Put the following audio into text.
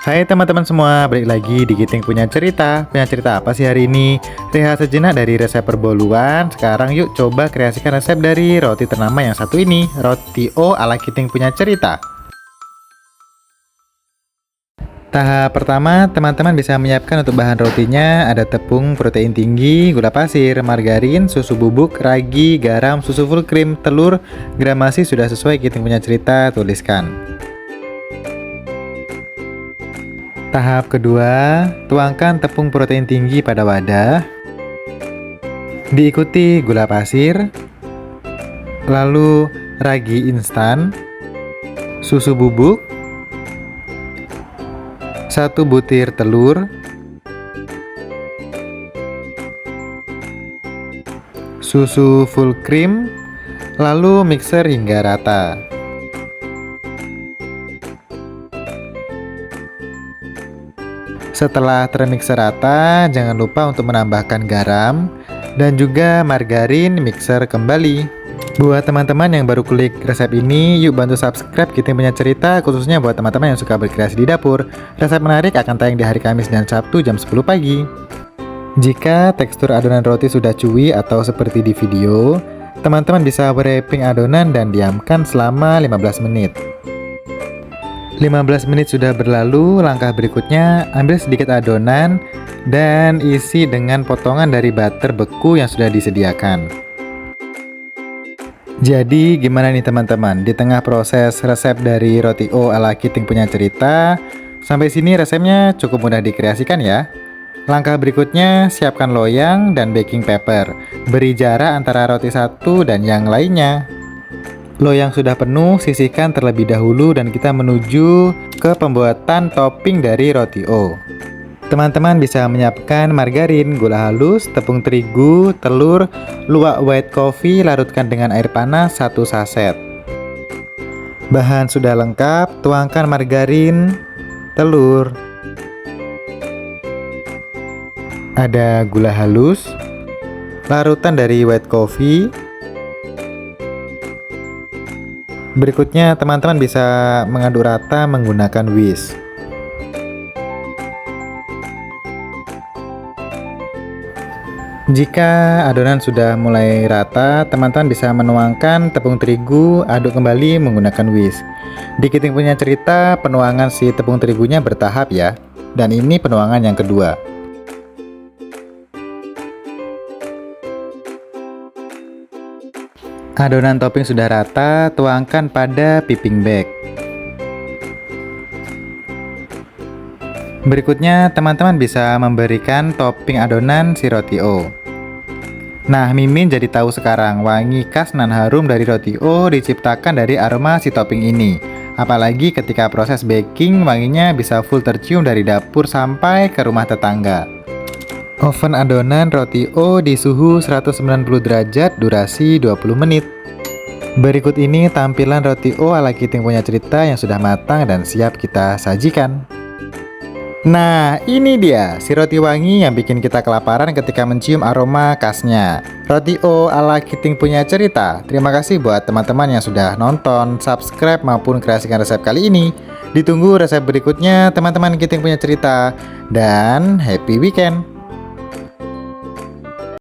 Hai teman-teman semua, balik lagi di Giting Punya Cerita. Punya cerita apa sih hari ini? Rehat sejenak dari resep perboluan. Sekarang yuk coba kreasikan resep dari roti ternama yang satu ini, roti O ala Giting Punya Cerita. Tahap pertama, teman-teman bisa menyiapkan untuk bahan rotinya. Ada tepung protein tinggi, gula pasir, margarin, susu bubuk, ragi, garam, susu full cream, telur. Gramasi sudah sesuai Giting Punya Cerita, tuliskan. Tahap kedua, tuangkan tepung protein tinggi pada wadah, diikuti gula pasir, lalu ragi instan, susu bubuk, 1 butir telur, susu full cream, lalu mixer hingga rata. Setelah termixer rata, jangan lupa untuk menambahkan garam dan juga margarin, mixer kembali. Buat teman-teman yang baru klik resep ini, yuk bantu subscribe Giting Punya Cerita, khususnya buat teman-teman yang suka berkreasi di dapur. Resep menarik akan tayang di hari Kamis dan Sabtu jam 10 pagi. Jika tekstur adonan roti sudah chewy atau seperti di video, teman-teman bisa wrapping adonan dan diamkan selama 15 menit. 15 menit sudah berlalu, langkah berikutnya ambil sedikit adonan dan isi dengan potongan dari butter beku yang sudah disediakan. Jadi gimana nih teman-teman, di tengah proses resep dari roti O ala Giting Punya Cerita, sampai sini resepnya cukup mudah dikreasikan ya. Langkah berikutnya, siapkan loyang dan baking paper. Beri jarak antara roti satu dan yang lainnya. Loyang sudah penuh, sisihkan terlebih dahulu dan kita menuju ke pembuatan topping dari roti O. Teman-teman bisa menyiapkan margarin, gula halus, tepung terigu, telur, luwak white coffee, larutkan dengan air panas 1 saset. Bahan sudah lengkap, tuangkan margarin, telur, ada gula halus, larutan dari white coffee. Berikutnya teman-teman bisa mengaduk rata menggunakan whisk. Jika adonan sudah mulai rata, teman-teman bisa menuangkan tepung terigu, aduk kembali menggunakan whisk. Di Giting Punya Cerita, penuangan si tepung terigunya bertahap ya. Dan ini penuangan yang kedua. Adonan topping sudah rata, tuangkan pada piping bag. Berikutnya, teman-teman bisa memberikan topping adonan si roti O. Nah, Mimin jadi tahu sekarang, wangi khas nan harum dari roti O diciptakan dari aroma si topping ini. Apalagi ketika proses baking, wanginya bisa full tercium dari dapur sampai ke rumah tetangga. Oven adonan roti O di suhu 190 derajat, durasi 20 menit. Berikut ini tampilan roti O ala Giting Punya Cerita yang sudah matang dan siap kita sajikan. Nah, ini dia si roti wangi yang bikin kita kelaparan ketika mencium aroma khasnya. Roti O ala Giting Punya Cerita. Terima kasih buat teman-teman yang sudah nonton, subscribe maupun kreasikan resep kali ini. Ditunggu resep berikutnya teman-teman Giting Punya Cerita. Dan happy weekend!